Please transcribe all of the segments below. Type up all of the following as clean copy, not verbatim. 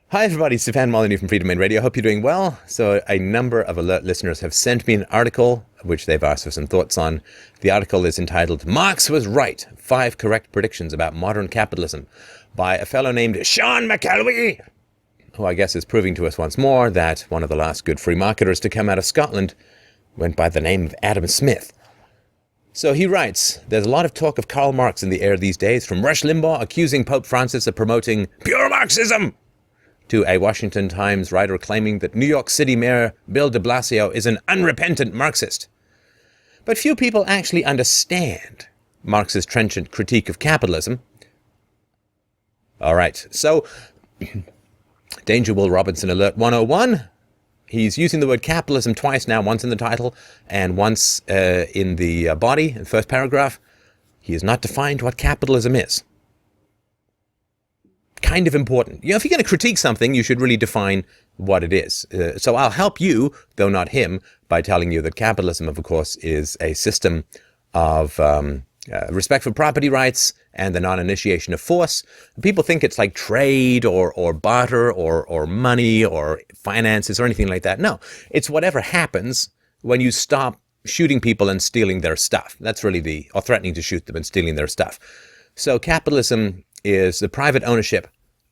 Hi everybody, Stefan Molyneux from FreedoMain Radio. Hope you're doing well. So a number of alert listeners have sent me an article, which they've asked for some thoughts on. The article is entitled, Marx Was Right, 5 Correct Predictions About Modern Capitalism, by a fellow named Sean McElwee, who I guess is proving to us once more that one of the last good free marketers to come out of Scotland went by the name of Adam Smith. So he writes, there's a lot of talk of Karl Marx in the air these days, from Rush Limbaugh accusing Pope Francis of promoting pure Marxism, to a Washington Times writer claiming that New York City Mayor Bill de Blasio is an unrepentant Marxist. But few people actually understand Marx's trenchant critique of capitalism. All right, so Danger Will Robinson Alert 101. He's using the word capitalism twice now, once in the title and once in the body, in the first paragraph. He has not defined what capitalism is. Kind of important. You know, if you're going to critique something, you should really define what it is. So I'll help you, though not him, by telling you that capitalism, of course, is a system of respect for property rights and the non-initiation of force. People think it's like trade or barter or money or finances or anything like that. No, it's whatever happens when you stop shooting people and stealing their stuff. That's really or threatening to shoot them and stealing their stuff. So capitalism is the private ownership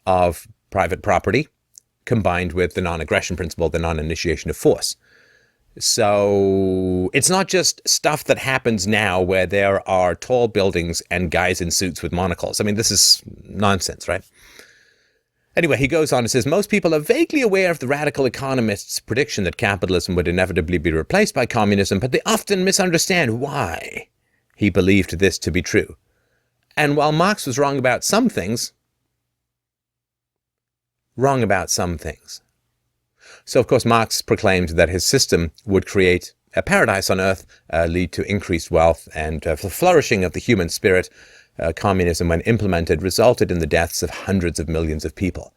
of private property combined with the non-aggression principle, the non-initiation of force. So it's not just stuff that happens now where there are tall buildings and guys in suits with monocles. I mean, this is nonsense, right? Anyway, he goes on and says, most people are vaguely aware of the radical economist's prediction that capitalism would inevitably be replaced by communism, but they often misunderstand why he believed this to be true. And while Marx was wrong about some things, So, of course, Marx proclaimed that his system would create a paradise on earth, lead to increased wealth and the flourishing of the human spirit. Communism, when implemented, resulted in the deaths of hundreds of millions of people.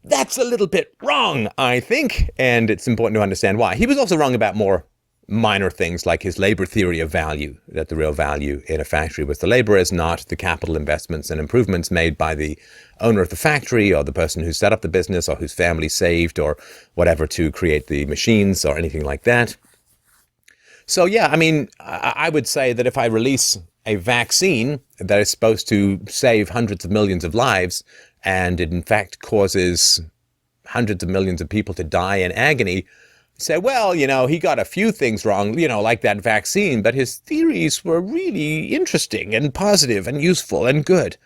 That's a little bit wrong, I think, and it's important to understand why. He was also wrong about more minor things like his labor theory of value, that the real value in a factory was the laborers, not the capital investments and improvements made by the owner of the factory or the person who set up the business or whose family saved or whatever to create the machines or anything like that. So yeah, I mean, I would say that if I release a vaccine that is supposed to save hundreds of millions of lives and it in fact causes hundreds of millions of people to die in agony, say, well, you know, he got a few things wrong, you know, like that vaccine, but his theories were really interesting and positive and useful and good.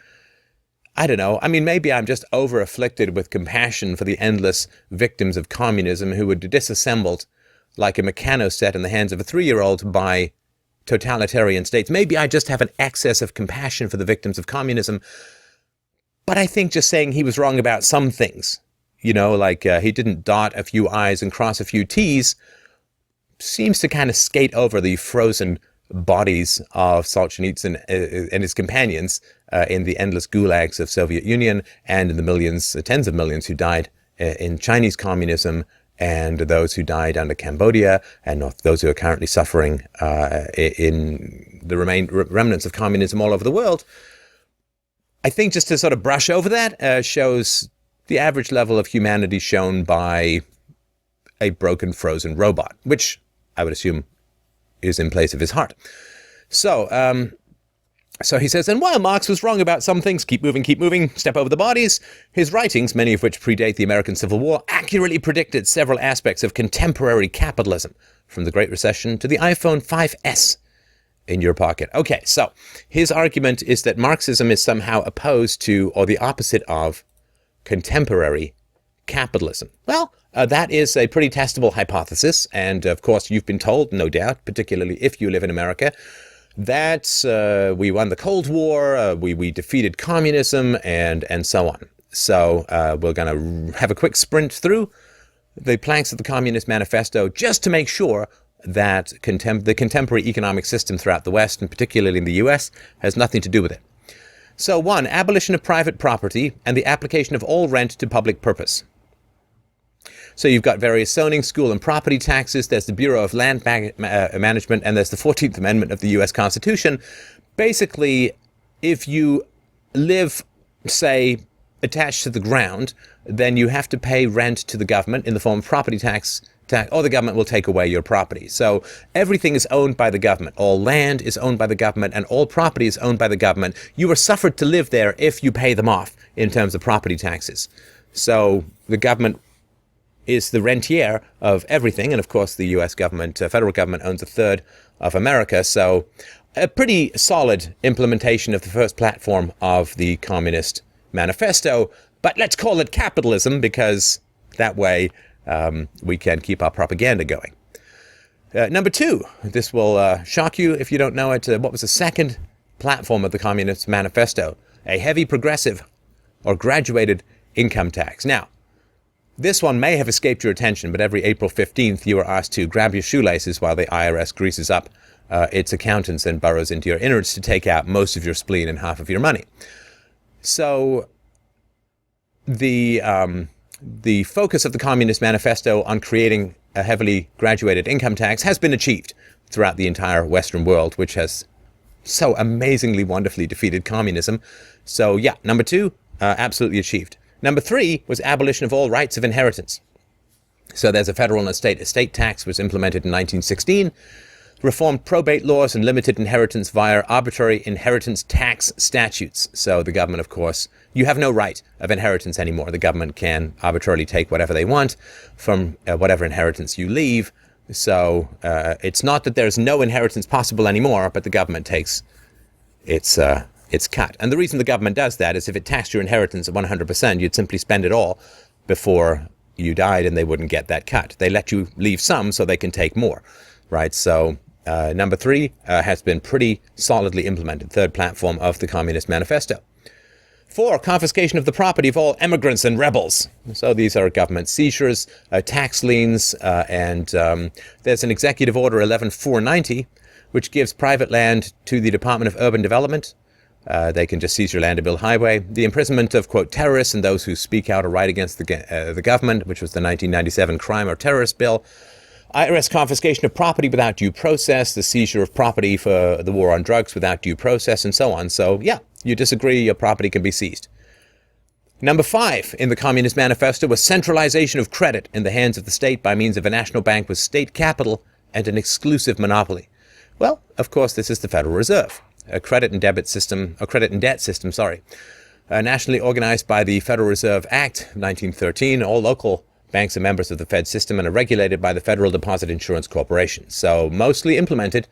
I don't know. I mean, maybe I'm just over-afflicted with compassion for the endless victims of communism who were disassembled like a Meccano set in the hands of a 3-year-old by totalitarian states. Maybe I just have an excess of compassion for the victims of communism. But I think just saying he was wrong about some things, you know, like he didn't dot a few I's and cross a few T's, seems to kind of skate over the frozen bodies of Solzhenitsyn and his companions in the endless gulags of Soviet Union and in the millions, tens of millions who died in Chinese communism and those who died under Cambodia and those who are currently suffering in the remnants of communism all over the world. I think just to sort of brush over that shows the average level of humanity shown by a broken, frozen robot, which I would assume is in place of his heart. So he says, and while Marx was wrong about some things, keep moving, step over the bodies, his writings, many of which predate the American Civil War, accurately predicted several aspects of contemporary capitalism, from the Great Recession to the iPhone 5S in your pocket. Okay, so his argument is that Marxism is somehow opposed to, or the opposite of, contemporary capitalism. Well, that is a pretty testable hypothesis, and of course you've been told, no doubt, particularly if you live in America, that we won the Cold War, we defeated communism, and so on. So we're going to have a quick sprint through the planks of the Communist Manifesto just to make sure that the contemporary economic system throughout the West, and particularly in the US, has nothing to do with it. So 1, abolition of private property and the application of all rent to public purpose. So you've got various zoning, school and property taxes. There's the Bureau of Land Management, and there's the 14th Amendment of the U.S. Constitution. Basically, if you live, say, attached to the ground, then you have to pay rent to the government in the form of property tax, or the government will take away your property. So everything is owned by the government. All land is owned by the government, and all property is owned by the government. You are suffered to live there if you pay them off in terms of property taxes. So the government is the rentier of everything. And of course, the US government, federal government, owns a third of America. So a pretty solid implementation of the first platform of the Communist Manifesto. But let's call it capitalism, because that way we can keep our propaganda going. Number two, this will shock you if you don't know it. What was the second platform of the Communist Manifesto? A heavy progressive or graduated income tax. Now, this one may have escaped your attention, but every April 15th, you are asked to grab your shoelaces while the IRS greases up its accountants and burrows into your innards to take out most of your spleen and half of your money. So the focus of the Communist Manifesto on creating a heavily graduated income tax has been achieved throughout the entire Western world, which has so amazingly, wonderfully defeated communism. So yeah, number two, absolutely achieved. Number three was abolition of all rights of inheritance. So there's a federal and a state estate tax was implemented in 1916, reformed probate laws and limited inheritance via arbitrary inheritance tax statutes. So the government, of course, you have no right of inheritance anymore. The government can arbitrarily take whatever they want from whatever inheritance you leave. So it's not that there's no inheritance possible anymore, but the government takes its cut. And the reason the government does that is if it taxed your inheritance at 100%, you'd simply spend it all before you died and they wouldn't get that cut. They let you leave some so they can take more, right? So number three has been pretty solidly implemented, third platform of the Communist Manifesto. 4, confiscation of the property of all immigrants and rebels. So these are government seizures, tax liens, and there's an Executive Order 11490, which gives private land to the Department of Urban Development. They can just seize your land to build highway. The imprisonment of, quote, terrorists and those who speak out or write against the government, which was the 1997 Crime or Terrorist Bill. IRS confiscation of property without due process, the seizure of property for the war on drugs without due process, and so on. So, yeah, you disagree, your property can be seized. Number 5 in the Communist Manifesto was centralization of credit in the hands of the state by means of a national bank with state capital and an exclusive monopoly. Well, of course, this is the Federal Reserve, a credit and debt system, nationally organized by the Federal Reserve Act of 1913. All local banks are members of the Fed system and are regulated by the Federal Deposit Insurance Corporation. So mostly implemented,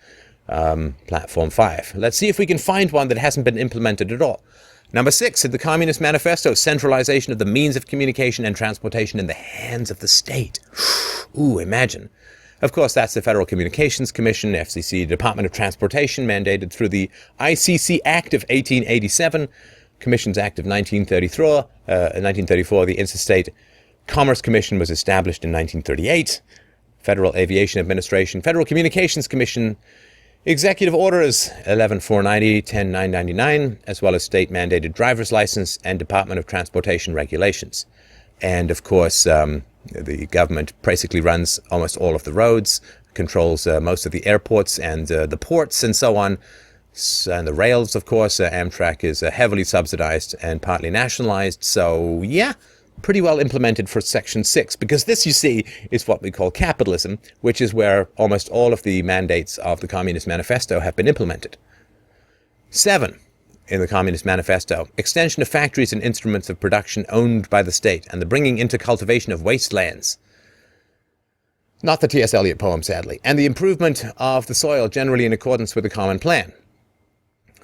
Platform 5. Let's see if we can find one that hasn't been implemented at all. Number 6 in the Communist Manifesto, centralization of the means of communication and transportation in the hands of the state. Ooh, imagine. Of course, that's the Federal Communications Commission, FCC, Department of Transportation, mandated through the ICC Act of 1887, Commissions Act of 1934, the Interstate Commerce Commission was established in 1938, Federal Aviation Administration, Federal Communications Commission, Executive Orders 11490, 10999, as well as state-mandated driver's license and Department of Transportation regulations. And of course, the government basically runs almost all of the roads, controls most of the airports and the ports and so on. And the rails, of course, Amtrak is heavily subsidized and partly nationalized. So, yeah, pretty well implemented for Section 6, because this, you see, is what we call capitalism, which is where almost all of the mandates of the Communist Manifesto have been implemented. 7 in the Communist Manifesto, extension of factories and instruments of production owned by the state and the bringing into cultivation of wastelands. Not the T.S. Eliot poem, sadly. And the improvement of the soil generally in accordance with the Common Plan.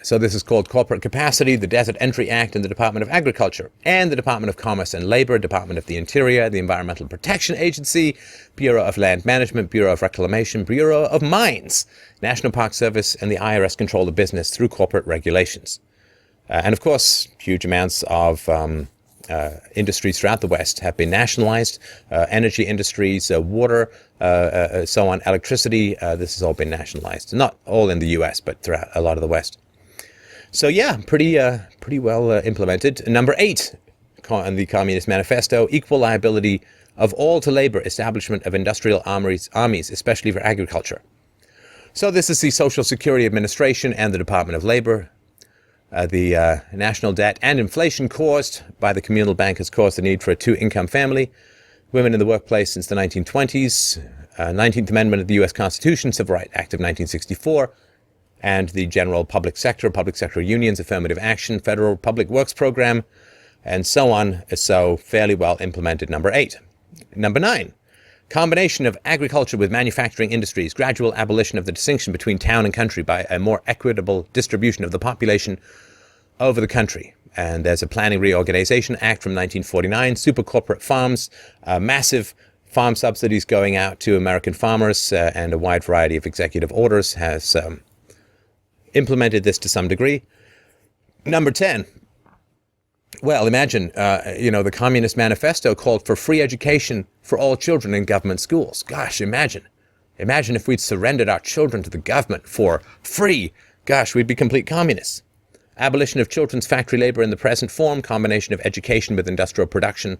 So this is called Corporate Capacity, the Desert Entry Act, and the Department of Agriculture, and the Department of Commerce and Labor, Department of the Interior, the Environmental Protection Agency, Bureau of Land Management, Bureau of Reclamation, Bureau of Mines, National Park Service, and the IRS control the business through corporate regulations. And of course, huge amounts of industries throughout the West have been nationalized, energy industries, water, so on, electricity, this has all been nationalized. Not all in the U.S., but throughout a lot of the West. So yeah, pretty well implemented. Number 8 in the Communist Manifesto, equal liability of all to labor, establishment of industrial armies, especially for agriculture. So this is the Social Security Administration and the Department of Labor. The national debt and inflation caused by the communal bank has caused the need for a two-income family. Women in the workplace since the 1920s. 19th Amendment of the U.S. Constitution, Civil Rights Act of 1964, and the general public sector unions, affirmative action, federal public works program, and so on. So fairly well implemented. Number 8. Number 9. Combination of agriculture with manufacturing industries, gradual abolition of the distinction between town and country by a more equitable distribution of the population over the country. And there's a Planning Reorganization Act from 1949, super corporate farms, massive farm subsidies going out to American farmers, and a wide variety of executive orders has implemented this to some degree. Number 10. Well, imagine, the Communist Manifesto called for free education for all children in government schools. Gosh, imagine. Imagine if we'd surrendered our children to the government for free. Gosh, we'd be complete communists. Abolition of children's factory labor in the present form, combination of education with industrial production,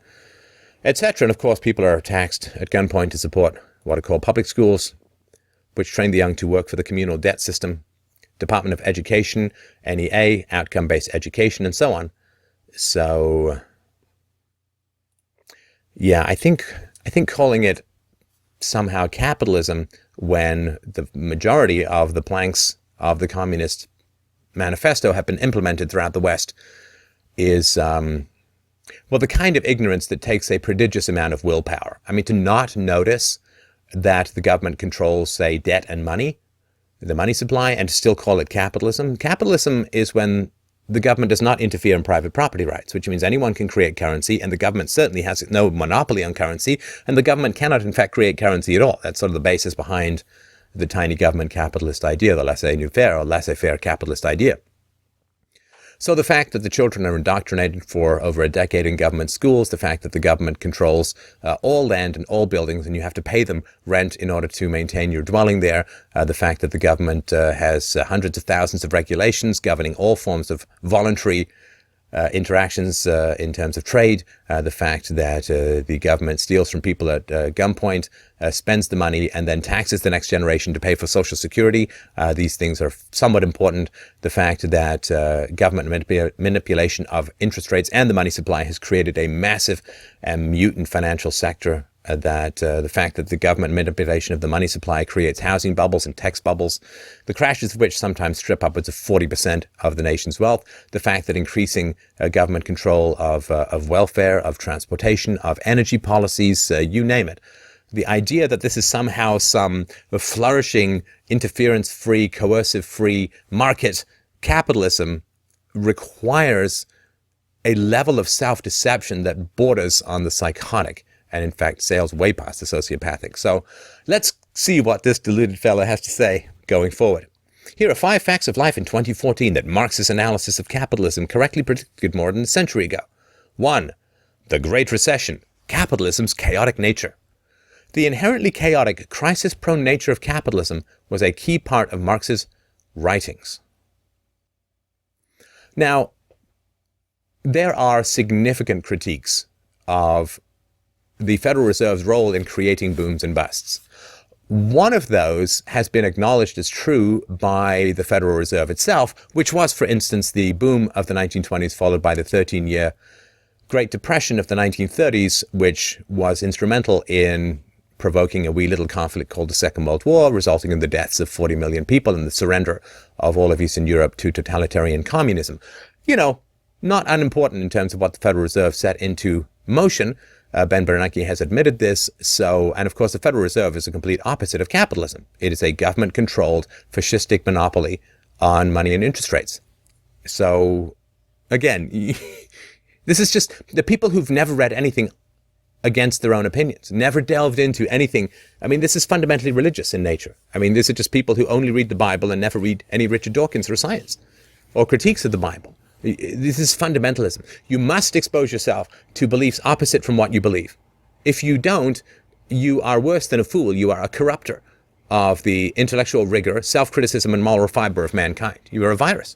etc. And of course, people are taxed at gunpoint to support what are called public schools, which train the young to work for the communal debt system, Department of Education, NEA, outcome-based education, and so on. So, yeah, I think calling it somehow capitalism when the majority of the planks of the Communist Manifesto have been implemented throughout the West is, the kind of ignorance that takes a prodigious amount of willpower. I mean, to not notice that the government controls, say, debt and money, the money supply, and to still call it capitalism. Capitalism is when the government does not interfere in private property rights, which means anyone can create currency, and the government certainly has no monopoly on currency, and the government cannot, in fact, create currency at all. That's sort of the basis behind the tiny government capitalist idea, the laissez-faire or laissez-faire capitalist idea. So the fact that the children are indoctrinated for over a decade in government schools, the fact that the government controls all land and all buildings, and you have to pay them rent in order to maintain your dwelling there, the fact that the government has hundreds of thousands of regulations governing all forms of voluntary interactions in terms of trade, the fact that the government steals from people at gunpoint, spends the money, and then taxes the next generation to pay for Social Security. These things are somewhat important. The fact that government manipulation of interest rates and the money supply has created a massive and mutant financial sector. That the fact that the government manipulation of the money supply creates housing bubbles and tax bubbles, the crashes of which sometimes strip upwards of 40% of the nation's wealth, the fact that increasing government control of welfare, of transportation, of energy policies, you name it. The idea that this is somehow some flourishing, interference-free, coercive-free market capitalism requires a level of self-deception that borders on the psychotic, and in fact sails way past the sociopathic. So let's see what this deluded fellow has to say going forward. Here are 5 facts of life in 2014 that Marx's analysis of capitalism correctly predicted more than a century ago. 1. The Great Recession, capitalism's chaotic nature. The inherently chaotic, crisis-prone nature of capitalism was a key part of Marx's writings. Now, there are significant critiques of the Federal Reserve's role in creating booms and busts. One of those has been acknowledged as true by the Federal Reserve itself, which was, for instance, the boom of the 1920s followed by the 13-year Great Depression of the 1930s, which was instrumental in provoking a wee little conflict called the Second World War, resulting in the deaths of 40 million people and the surrender of all of Eastern Europe to totalitarian communism. Not unimportant in terms of what the Federal Reserve set into motion. Ben Bernanke has admitted this. And of course, the Federal Reserve is a complete opposite of capitalism. It is a government-controlled, fascistic monopoly on money and interest rates. So, again, this is just the people who've never read anything against their own opinions, never delved into anything. I mean, this is fundamentally religious in nature. I mean, these are just people who only read the Bible and never read any Richard Dawkins or science or critiques of the Bible. This is fundamentalism. You must expose yourself to beliefs opposite from what you believe. If you don't, you are worse than a fool. You are a corrupter of the intellectual rigor, self-criticism, and moral fiber of mankind. You are a virus.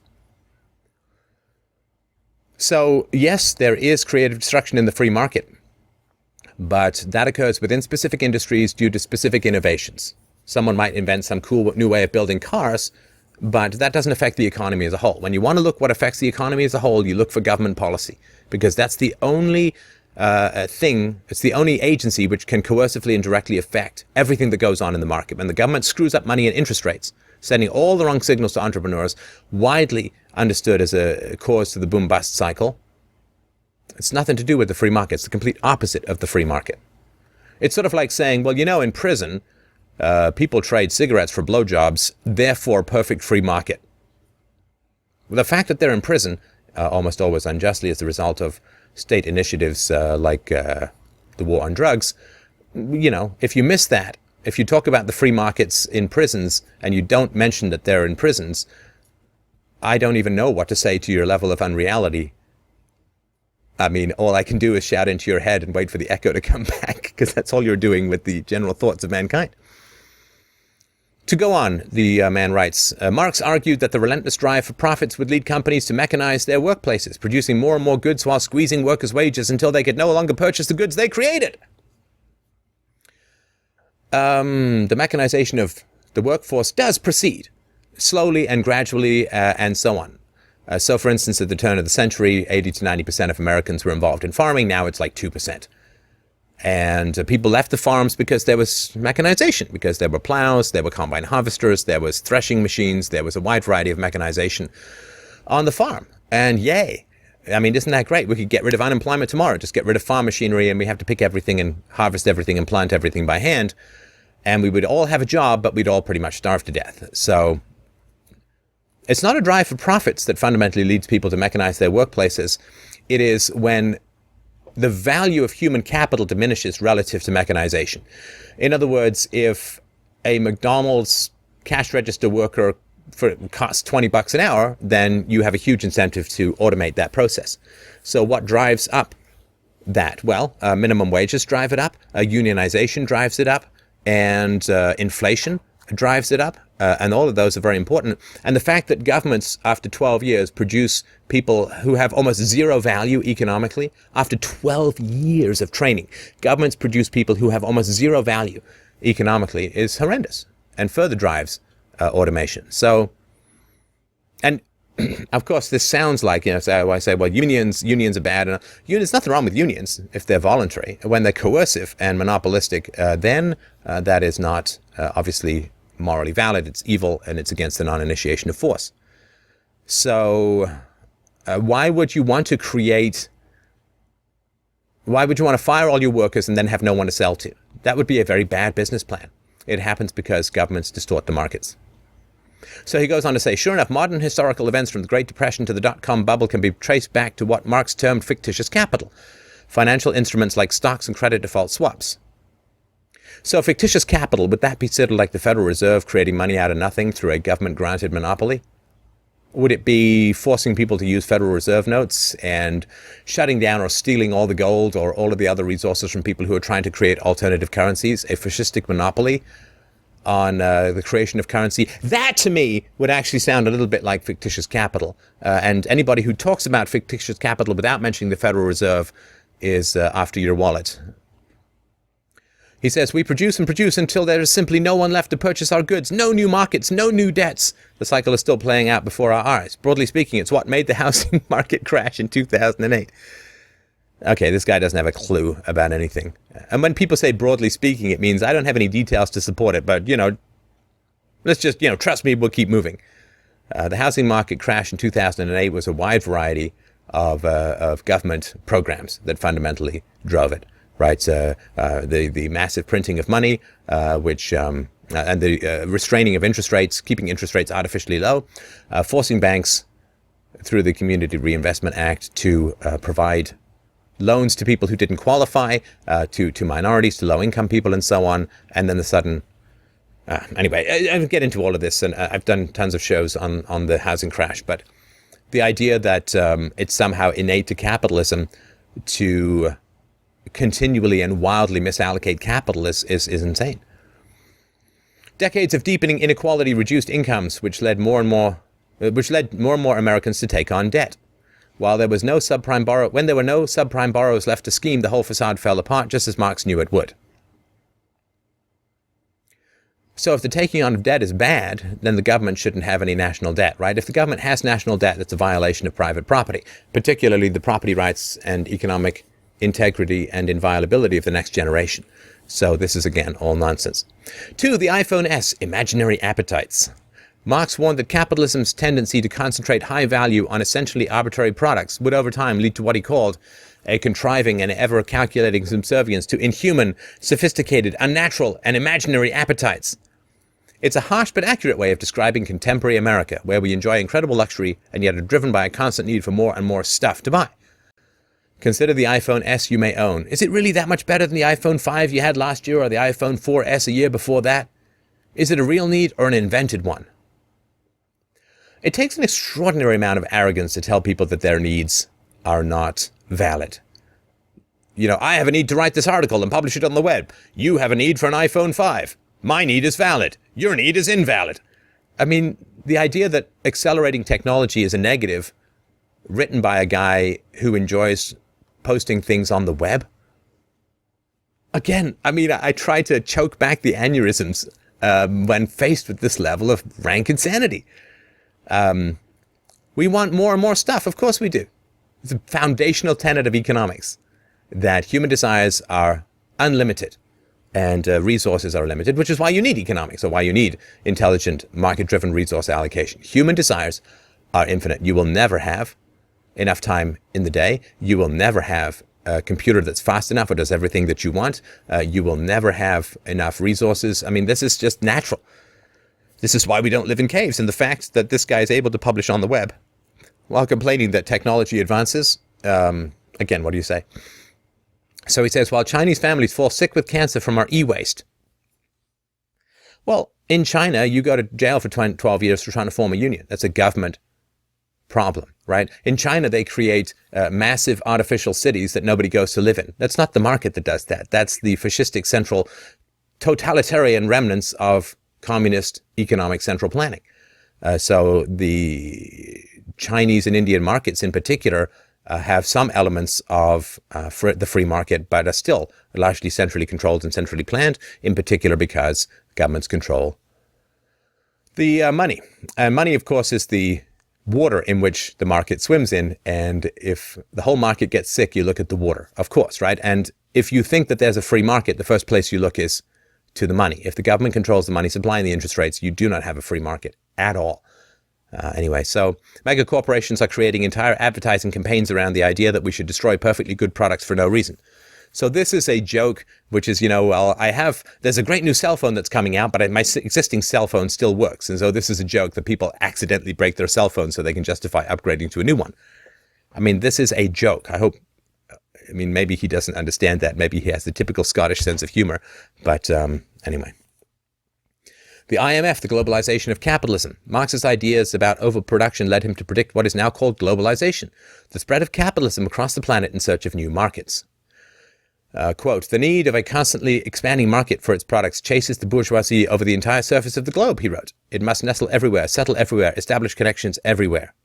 So, yes, there is creative destruction in the free market, but that occurs within specific industries due to specific innovations. Someone might invent some cool new way of building cars, but that doesn't affect the economy as a whole. When you want to look what affects the economy as a whole, you look for government policy, because that's the only it's the only agency which can coercively and directly affect everything that goes on in the market. When the government screws up money and interest rates, sending all the wrong signals to entrepreneurs, widely understood as a cause to the boom-bust cycle, it's nothing to do with the free market. It's the complete opposite of the free market. It's sort of like saying, well, in prison, people trade cigarettes for blowjobs, therefore perfect free market. Well, the fact that they're in prison, almost always unjustly as a result of state initiatives like the war on drugs, if you miss that, if you talk about the free markets in prisons and you don't mention that they're in prisons, I don't even know what to say to your level of unreality. I mean, all I can do is shout into your head and wait for the echo to come back, because that's all you're doing with the general thoughts of mankind. To go on, the man writes, Marx argued that the relentless drive for profits would lead companies to mechanize their workplaces, producing more and more goods while squeezing workers' wages until they could no longer purchase the goods they created. The mechanization of the workforce does proceed slowly and gradually and so on. So, for instance, at the turn of the century, 80 to 90% of Americans were involved in farming. Now it's like 2%. And people left the farms because there was mechanization, because there were plows, there were combine harvesters, there was threshing machines, there was a wide variety of mechanization on the farm. And yay. I mean, isn't that great? We could get rid of unemployment tomorrow, just get rid of farm machinery, and we have to pick everything and harvest everything and plant everything by hand. And we would all have a job, but we'd all pretty much starve to death. So it's not a drive for profits that fundamentally leads people to mechanize their workplaces. It is when the value of human capital diminishes relative to mechanization. In other words, if a McDonald's cash register worker costs $20 an hour, then you have a huge incentive to automate that process. So what drives up that? Well, minimum wages drive it up, unionization drives it up, and inflation drives it up. And all of those are very important. And the fact that governments, after 12 years, produce people who have almost zero value economically, after 12 years of training, governments produce people who have almost zero value economically is horrendous and further drives automation. So, and of course, this sounds like, so I say, well, unions are bad. And there's nothing wrong with unions if they're voluntary. When they're coercive and monopolistic, then that is not obviously morally valid. It's evil, and it's against the non-initiation of force. So why would you want to fire all your workers and then have no one to sell to? That would be a very bad business plan. It happens because governments distort the markets. So he goes on to say, sure enough, modern historical events from the Great Depression to the dot-com bubble can be traced back to what Marx termed fictitious capital, financial instruments like stocks and credit default swaps. So fictitious capital, would that be sort of like the Federal Reserve creating money out of nothing through a government-granted monopoly? Would it be forcing people to use Federal Reserve notes and shutting down or stealing all the gold or all of the other resources from people who are trying to create alternative currencies, a fascistic monopoly on the creation of currency? That, to me, would actually sound a little bit like fictitious capital. And anybody who talks about fictitious capital without mentioning the Federal Reserve is after your wallet. He says, we produce and produce until there is simply no one left to purchase our goods. No new markets, no new debts. The cycle is still playing out before our eyes. Broadly speaking, it's what made the housing market crash in 2008. Okay, this guy doesn't have a clue about anything. And when people say broadly speaking, it means I don't have any details to support it, but, let's just, trust me, we'll keep moving. The housing market crash in 2008 was a wide variety of government programs that fundamentally drove it. Right, the massive printing of money, and the restraining of interest rates, keeping interest rates artificially low, forcing banks through the Community Reinvestment Act to provide loans to people who didn't qualify, to minorities, to low-income people, and so on. And then the sudden, anyway, I get into all of this, and I've done tons of shows on the housing crash. But the idea that it's somehow innate to capitalism to continually and wildly misallocate capital is insane. Decades of deepening inequality reduced incomes, which led more and more Americans to take on debt. When there were no subprime borrowers left to scheme, the whole facade fell apart, just as Marx knew it would. So if the taking on of debt is bad, then the government shouldn't have any national debt, right? If the government has national debt, that's a violation of private property, particularly the property rights and economic integrity and inviolability of the next generation. So this is, again, all nonsense. 2, the iPhone S, imaginary appetites. Marx warned that capitalism's tendency to concentrate high value on essentially arbitrary products would over time lead to what he called a contriving and ever-calculating subservience to inhuman, sophisticated, unnatural, and imaginary appetites. It's a harsh but accurate way of describing contemporary America, where we enjoy incredible luxury and yet are driven by a constant need for more and more stuff to buy. Consider the iPhone S you may own. Is it really that much better than the iPhone 5 you had last year or the iPhone 4S a year before that? Is it a real need or an invented one? It takes an extraordinary amount of arrogance to tell people that their needs are not valid. You know, I have a need to write this article and publish it on the web. You have a need for an iPhone 5. My need is valid. Your need is invalid. I mean, the idea that accelerating technology is a negative, written by a guy who enjoys posting things on the web. Again, I mean, I try to choke back the aneurysms when faced with this level of rank insanity. We want more and more stuff. Of course we do. It's a foundational tenet of economics that human desires are unlimited and resources are limited, which is why you need economics or why you need intelligent market-driven resource allocation. Human desires are infinite. You will never have enough time in the day. You will never have a computer that's fast enough or does everything that you want. You will never have enough resources. I mean, this is just natural. This is why we don't live in caves. And the fact that this guy is able to publish on the web while complaining that technology advances, again, what do you say? So he says, while Chinese families fall sick with cancer from our e-waste. Well, in China, you go to jail for 12 years for trying to form a union. That's a government problem, right? In China, they create massive artificial cities that nobody goes to live in. That's not the market that does that. That's the fascistic central totalitarian remnants of communist economic central planning. So the Chinese and Indian markets in particular have some elements of the free market, but are still largely centrally controlled and centrally planned, in particular because governments control the money. And money, of course, is the water in which the market swims in. And if the whole market gets sick, you look at the water, of course, right? And if you think that there's a free market, the first place you look is to the money. If the government controls the money supply and the interest rates, you do not have a free market at all. Anyway, so mega corporations are creating entire advertising campaigns around the idea that we should destroy perfectly good products for no reason. So this is a joke, which is, you know, well, there's a great new cell phone that's coming out, but my existing cell phone still works. And so this is a joke that people accidentally break their cell phone so they can justify upgrading to a new one. I mean, this is a joke. Maybe he doesn't understand that. Maybe he has the typical Scottish sense of humor. But anyway. The IMF, the globalization of capitalism. Marx's ideas about overproduction led him to predict what is now called globalization, the spread of capitalism across the planet in search of new markets. Quote, the need of a constantly expanding market for its products chases the bourgeoisie over the entire surface of the globe, he wrote. It must nestle everywhere, settle everywhere, establish connections everywhere.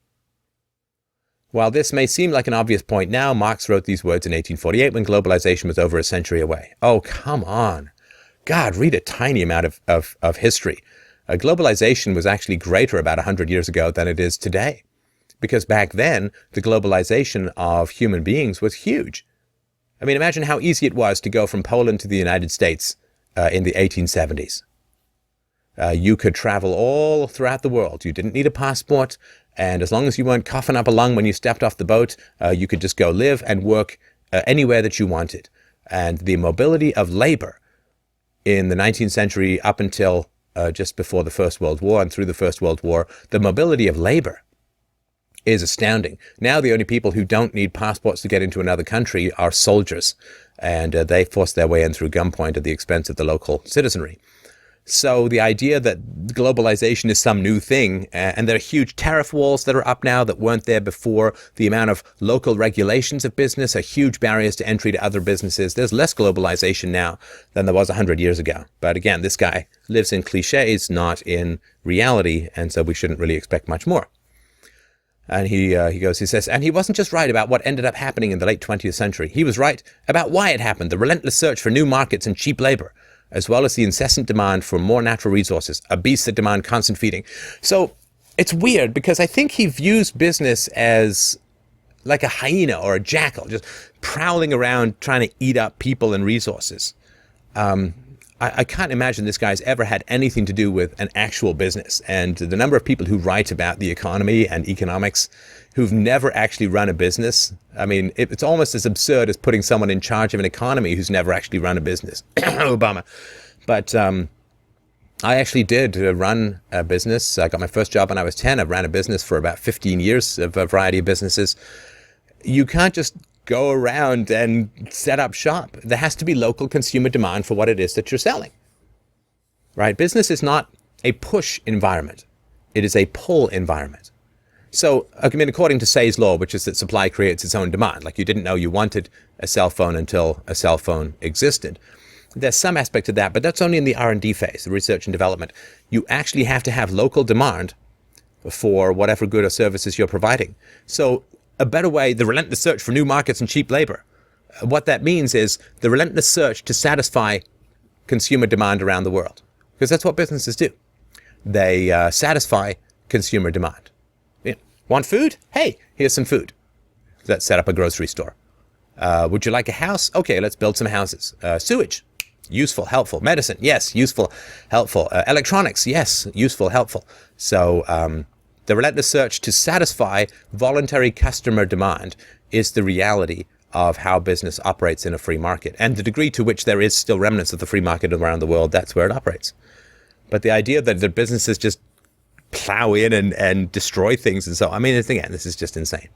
While this may seem like an obvious point now, Marx wrote these words in 1848 when globalization was over a century away. Oh, come on. God, read a tiny amount of history. Globalization was actually greater about 100 years ago than it is today. Because back then, the globalization of human beings was huge. I mean, imagine how easy it was to go from Poland to the United States in the 1870s. You could travel all throughout the world. You didn't need a passport. And as long as you weren't coughing up a lung when you stepped off the boat, you could just go live and work anywhere that you wanted. And the mobility of labor in the 19th century up until just before the First World War and through the First World War, the mobility of labor is astounding. Now the only people who don't need passports to get into another country are soldiers, and they force their way in through gunpoint at the expense of the local citizenry. So the idea that globalization is some new thing, and there are huge tariff walls that are up now that weren't there before, the amount of local regulations of business are huge barriers to entry to other businesses. There's less globalization now than there was 100 years ago. But again, this guy lives in cliches, not in reality, and so we shouldn't really expect much more. And he says, and he wasn't just right about what ended up happening in the late 20th century. He was right about why it happened, the relentless search for new markets and cheap labor. as well as the incessant demand for more natural resources, a beast that demand constant feeding. So it's weird because I think he views business as like a hyena or a jackal, just prowling around trying to eat up people and resources. I can't imagine this guy's ever had anything to do with an actual business. And the number of people who write about the economy and economics who've never actually run a business, I mean, it's almost as absurd as putting someone in charge of an economy who's never actually run a business. Obama. But I actually did run a business. I got my first job when I was 10. I've ran a business for about 15 years of a variety of businesses. You can't just go around and set up shop. There has to be local consumer demand for what it is that you're selling, right? Business is not a push environment. It is a pull environment. So, I mean, according to Say's law, which is that supply creates its own demand, like you didn't know you wanted a cell phone until a cell phone existed. There's some aspect of that, but that's only in the R&D phase, the research and development. You actually have to have local demand for whatever good or services you're providing. So, a better way, the relentless search for new markets and cheap labor. What that means is the relentless search to satisfy consumer demand around the world. Because that's what businesses do. They satisfy consumer demand. Yeah. Want food? Hey, here's some food. Let's set up a grocery store. Would you like a house? Okay, let's build some houses. Sewage? Useful, helpful. Medicine? Yes, useful, helpful. Electronics? Yes, useful, helpful. So, the relentless search to satisfy voluntary customer demand is the reality of how business operates in a free market. And the degree to which there is still remnants of the free market around the world, that's where it operates. But the idea that the businesses just plow in and destroy things and so, I mean, again, this is just insane.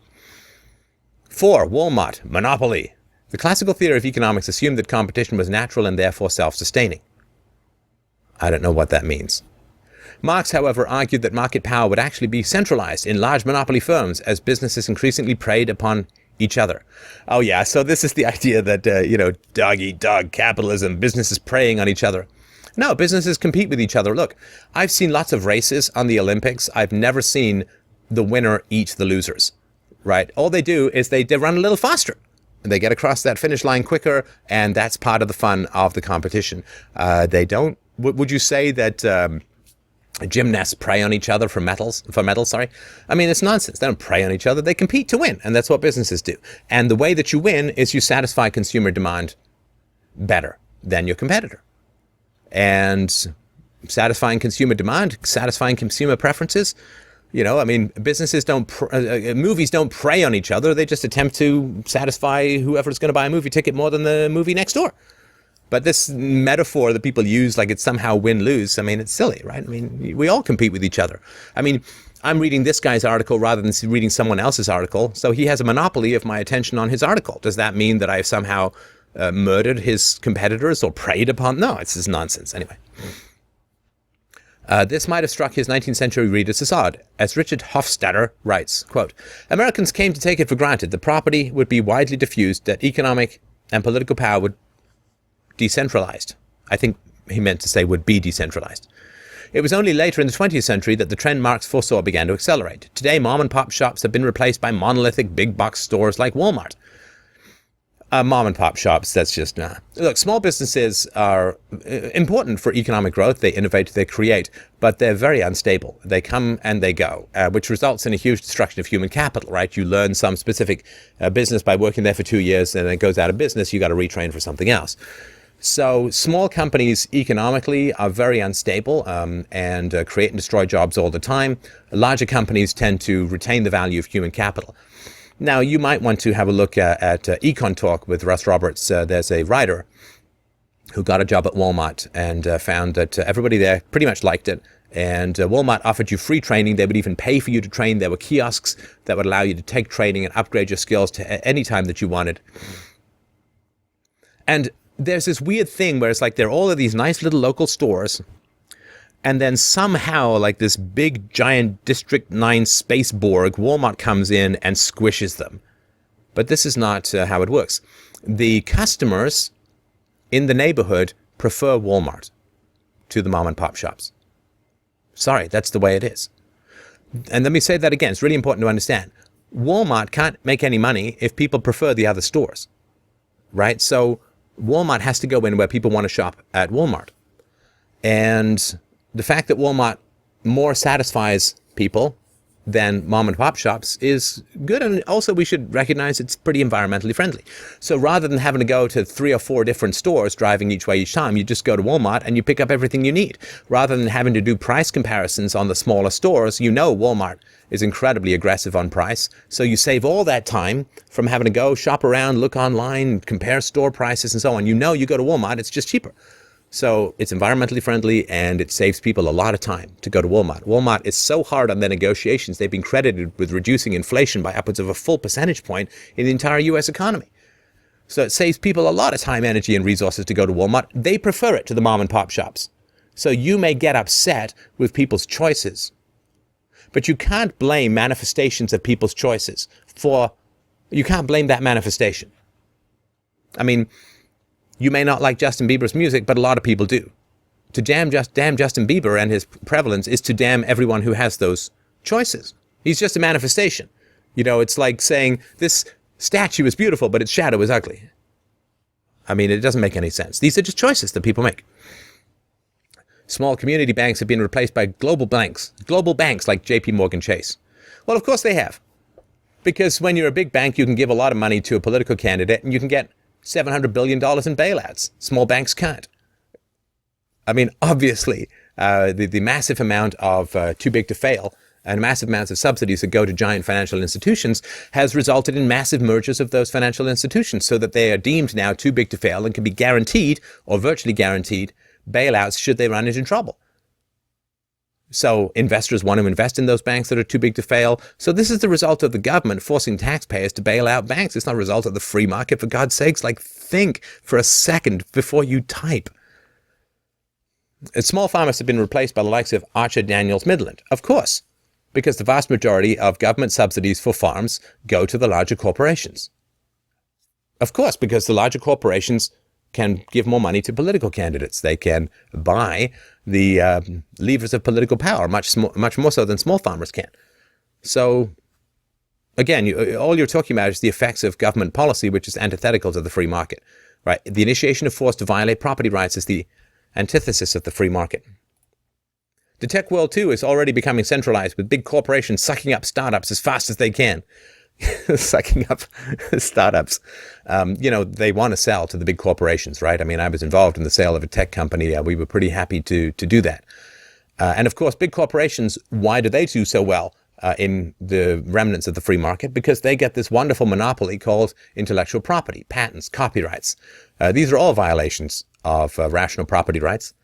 4, Walmart, monopoly. The classical theory of economics assumed that competition was natural and therefore self-sustaining. I don't know what that means. Marx, however, argued that market power would actually be centralized in large monopoly firms as businesses increasingly preyed upon each other. Oh yeah, so this is the idea that, dog eat dog capitalism, businesses preying on each other. No, businesses compete with each other. Look, I've seen lots of races on the Olympics. I've never seen the winner eat the losers, right? All they do is they run a little faster. They get across that finish line quicker, and that's part of the fun of the competition. They don't, would you say that gymnasts prey on each other for medals? I mean, it's nonsense. They don't prey on each other. They compete to win, and that's what businesses do. And the way that you win is you satisfy consumer demand better than your competitor. And satisfying consumer demand, satisfying consumer preferences, businesses movies don't prey on each other. They just attempt to satisfy whoever's going to buy a movie ticket more than the movie next door. But this metaphor that people use like it's somehow win-lose, I mean, it's silly, right? I mean, we all compete with each other. I mean, I'm reading this guy's article rather than reading someone else's article, so he has a monopoly of my attention on his article. Does that mean that I've somehow murdered his competitors or preyed upon? No, it's just nonsense. Anyway. This might have struck his 19th century readers as odd. As Richard Hofstadter writes, quote, Americans came to take it for granted that property would be widely diffused, that economic and political power would decentralized. I think he meant to say would be decentralized. It was only later in the 20th century that the trend Marx foresaw began to accelerate. Today, mom and pop shops have been replaced by monolithic big box stores like Walmart. Mom and pop shops, that's just nah. Look, small businesses are important for economic growth. They innovate, they create, but they're very unstable. They come and they go, which results in a huge destruction of human capital, right? You learn some specific business by working there for 2 years, and it goes out of business. You got to retrain for something else. So small companies economically are very unstable and create and destroy jobs all the time. Larger companies tend to retain the value of human capital. Now, you might want to have a look at Econ Talk with Russ Roberts. There's a writer who got a job at Walmart and found that everybody there pretty much liked it. And Walmart offered you free training. They would even pay for you to train. There were kiosks that would allow you to take training and upgrade your skills to any time that you wanted. And there's this weird thing where it's like there are all of these nice little local stores, and then somehow, like this big, giant District 9 space Borg, Walmart comes in and squishes them. But this is not how it works. The customers in the neighborhood prefer Walmart to the mom and pop shops. Sorry, that's the way it is. And let me say that again. It's really important to understand. Walmart can't make any money if people prefer the other stores, right? So Walmart has to go in where people want to shop at Walmart. And the fact that Walmart more satisfies people than mom and pop shops is good. And also we should recognize it's pretty environmentally friendly. So rather than having to go to 3 or 4 different stores driving each way each time, you just go to Walmart and you pick up everything you need. Rather than having to do price comparisons on the smaller stores, Walmart is incredibly aggressive on price. So you save all that time from having to go shop around, look online, compare store prices and so on. You go to Walmart, it's just cheaper. So it's environmentally friendly and it saves people a lot of time to go to Walmart. Walmart is so hard on their negotiations, they've been credited with reducing inflation by upwards of a full percentage point in the entire US economy. So it saves people a lot of time, energy, and resources to go to Walmart. They prefer it to the mom and pop shops. So you may get upset with people's choices, but you can't blame manifestations of people's choices you can't blame that manifestation. I mean, you may not like Justin Bieber's music, but a lot of people do. To damn Justin Bieber and his prevalence is to damn everyone who has those choices. He's just a manifestation. It's like saying this statue is beautiful, but its shadow is ugly. I mean, it doesn't make any sense. These are just choices that people make. Small community banks have been replaced by global banks like JP Morgan Chase. Well, of course they have. Because when you're a big bank, you can give a lot of money to a political candidate and you can get $700 billion in bailouts. Small banks can't. I mean, obviously, the massive amount of too big to fail and massive amounts of subsidies that go to giant financial institutions has resulted in massive mergers of those financial institutions so that they are deemed now too big to fail and can be guaranteed or virtually guaranteed bailouts should they run into trouble. So investors want to invest in those banks that are too big to fail. So this is the result of the government forcing taxpayers to bail out banks. It's not a result of the free market, for God's sakes. Think for a second before you type. Small farmers have been replaced by the likes of Archer Daniels Midland. Of course, because the vast majority of government subsidies for farms go to the larger corporations. Of course, because the larger corporations can give more money to political candidates. They can buy the levers of political power much more so than small farmers can. So, again, all you're talking about is the effects of government policy, which is antithetical to the free market. Right? The initiation of force to violate property rights is the antithesis of the free market. The tech world, too, is already becoming centralized, with big corporations sucking up startups as fast as they can. Sucking up startups. They want to sell to the big corporations, right? I mean, I was involved in the sale of a tech company. We were pretty happy to do that. And of course, big corporations, why do they do so well in the remnants of the free market? Because they get this wonderful monopoly called intellectual property, patents, copyrights. These are all violations of rational property rights.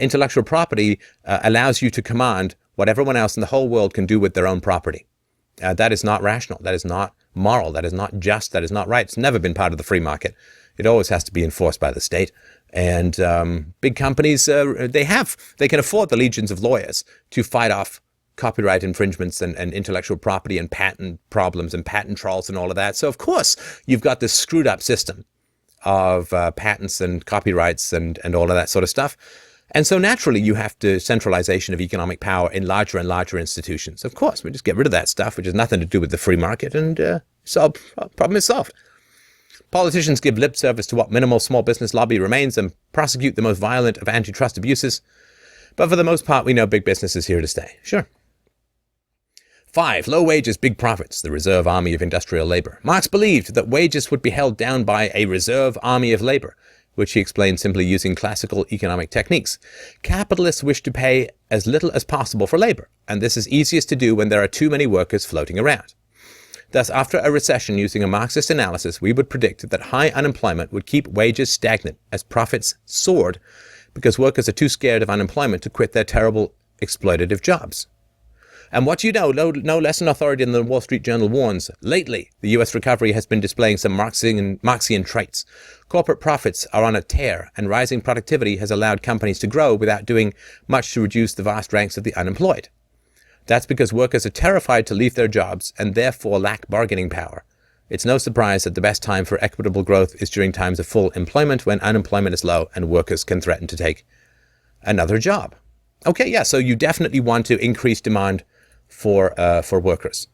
Intellectual property allows you to command what everyone else in the whole world can do with their own property. That is not rational. That is not moral. That is not just. That is not right. It's never been part of the free market. It always has to be enforced by the state. And big companies, they can afford the legions of lawyers to fight off copyright infringements and intellectual property and patent problems and patent trolls and all of that. So, of course, you've got this screwed up system of patents and copyrights and all of that sort of stuff. And so naturally, you have to centralization of economic power in larger and larger institutions. Of course, we just get rid of that stuff, which has nothing to do with the free market, and problem is solved. Politicians give lip service to what minimal small business lobby remains and prosecute the most violent of antitrust abuses. But for the most part, we know big business is here to stay. Sure. 5. Low wages, big profits, the reserve army of industrial labor. Marx believed that wages would be held down by a reserve army of labor, which he explained simply using classical economic techniques. Capitalists wish to pay as little as possible for labor, and this is easiest to do when there are too many workers floating around. Thus, after a recession, using a Marxist analysis, we would predict that high unemployment would keep wages stagnant as profits soared, because workers are too scared of unemployment to quit their terrible exploitative jobs. And what you know, no less an authority than the Wall Street Journal warns, lately, the U.S. recovery has been displaying some Marxian traits. Corporate profits are on a tear, and rising productivity has allowed companies to grow without doing much to reduce the vast ranks of the unemployed. That's because workers are terrified to leave their jobs and therefore lack bargaining power. It's no surprise that the best time for equitable growth is during times of full employment, when unemployment is low and workers can threaten to take another job. Okay, yeah, so you definitely want to increase demand for workers.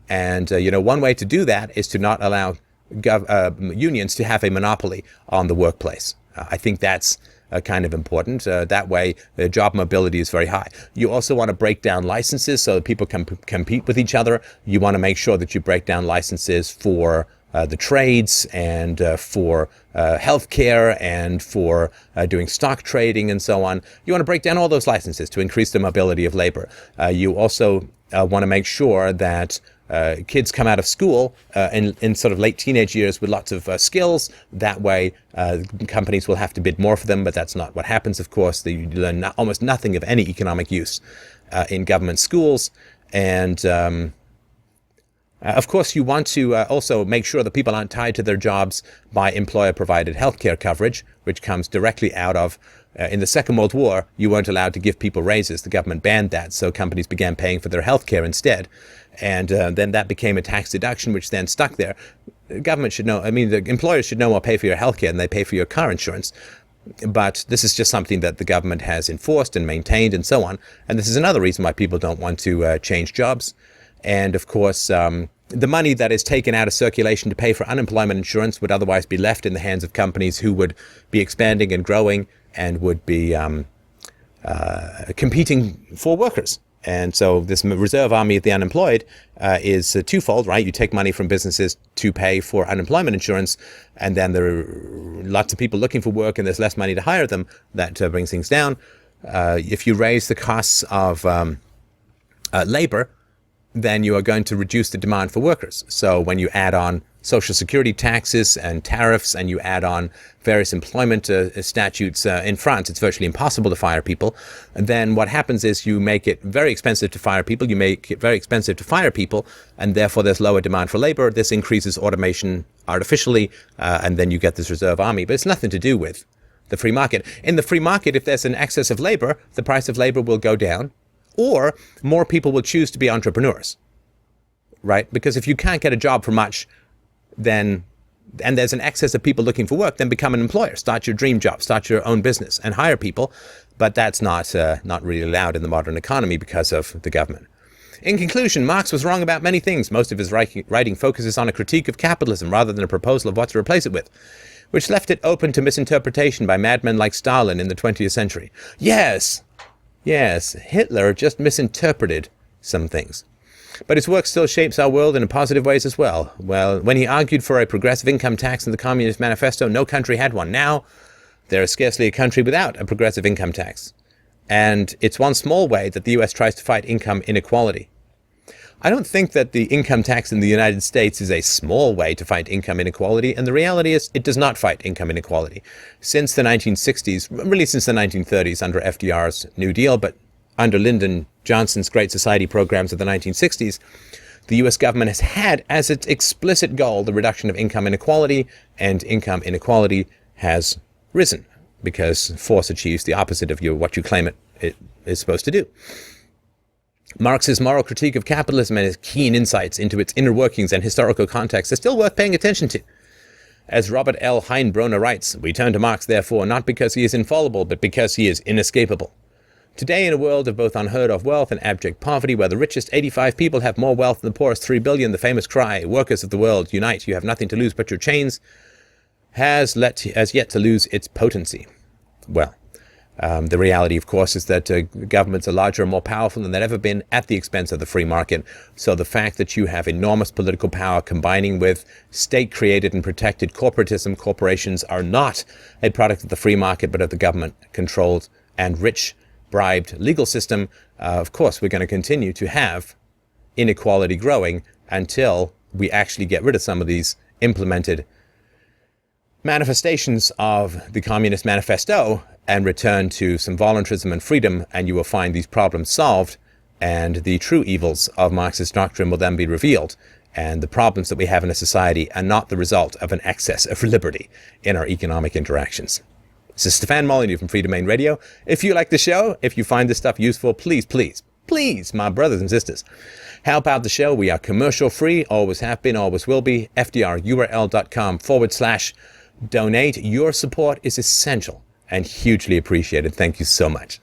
And, one way to do that is to not allow unions to have a monopoly on the workplace. I think that's kind of important. That way, job mobility is very high. You also want to break down licenses so that people can compete with each other. You want to make sure that you break down licenses for the trades and for healthcare and for doing stock trading and so on. You want to break down all those licenses to increase the mobility of labor. You also want to make sure that kids come out of school in sort of late teenage years with lots of skills. That way, companies will have to bid more for them, but that's not what happens, of course. You learn almost nothing of any economic use in government schools. And of course, you want to also make sure that people aren't tied to their jobs by employer-provided healthcare coverage, which comes directly out of in the Second World War. You weren't allowed to give people raises. The government banned that, so companies began paying for their healthcare instead. And then that became a tax deduction, which then stuck there. The government should know, the employers should know or pay for your healthcare than they pay for your car insurance. But this is just something that the government has enforced and maintained and so on. And this is another reason why people don't want to change jobs. And of course, the money that is taken out of circulation to pay for unemployment insurance would otherwise be left in the hands of companies who would be expanding and growing and would be competing for workers. And so this reserve army of the unemployed is twofold, right? You take money from businesses to pay for unemployment insurance, and then there are lots of people looking for work and there's less money to hire them. That brings things down. If you raise the costs of labor, then you are going to reduce the demand for workers. So when you add on social security taxes and tariffs, and you add on various employment statutes in France, it's virtually impossible to fire people. And then what happens is you make it very expensive to fire people. You make it very expensive to fire people, and therefore there's lower demand for labor. This increases automation artificially, and then you get this reserve army. But it's nothing to do with the free market. In the free market, if there's an excess of labor, the price of labor will go down, or more people will choose to be entrepreneurs, right? Because if you can't get a job for much, then, and there's an excess of people looking for work, then become an employer. Start your dream job, start your own business, and hire people. But that's not really allowed in the modern economy because of the government. In conclusion, Marx was wrong about many things. Most of his writing focuses on a critique of capitalism rather than a proposal of what to replace it with, which left it open to misinterpretation by madmen like Stalin in the 20th century. Yes, Hitler just misinterpreted some things. But his work still shapes our world in positive ways as well. Well, when he argued for a progressive income tax in the Communist Manifesto, no country had one. Now, there is scarcely a country without a progressive income tax. And it's one small way that the U.S. tries to fight income inequality. I don't think that the income tax in the United States is a small way to fight income inequality, and the reality is it does not fight income inequality. Since the 1960s, really since the 1930s under FDR's New Deal, but under Lyndon Johnson's Great Society programs of the 1960s, the U.S. government has had as its explicit goal the reduction of income inequality, and income inequality has risen because force achieves the opposite of what you claim it is supposed to do. Marx's moral critique of capitalism and his keen insights into its inner workings and historical context are still worth paying attention to. As Robert L. Heinbroner writes, we turn to Marx, therefore, not because he is infallible, but because he is inescapable. Today, in a world of both unheard-of wealth and abject poverty, where the richest 85 people have more wealth than the poorest 3 billion, the famous cry, workers of the world, unite, you have nothing to lose but your chains, has yet to lose its potency. Well, the reality, of course, is that governments are larger and more powerful than they've ever been at the expense of the free market. So the fact that you have enormous political power combining with state-created and protected corporatism, corporations are not a product of the free market, but of the government-controlled and rich, bribed legal system. Of course, we're going to continue to have inequality growing until we actually get rid of some of these implemented manifestations of the Communist Manifesto and return to some voluntarism and freedom, and you will find these problems solved, and the true evils of Marxist doctrine will then be revealed, and the problems that we have in a society are not the result of an excess of liberty in our economic interactions. This is Stefan Molyneux from FreedoMain Radio. If you like the show, if you find this stuff useful, please, my brothers and sisters, help out the show. We are commercial free, always have been, always will be. FDRURL.com/donate. Your support is essential and hugely appreciated. Thank you so much.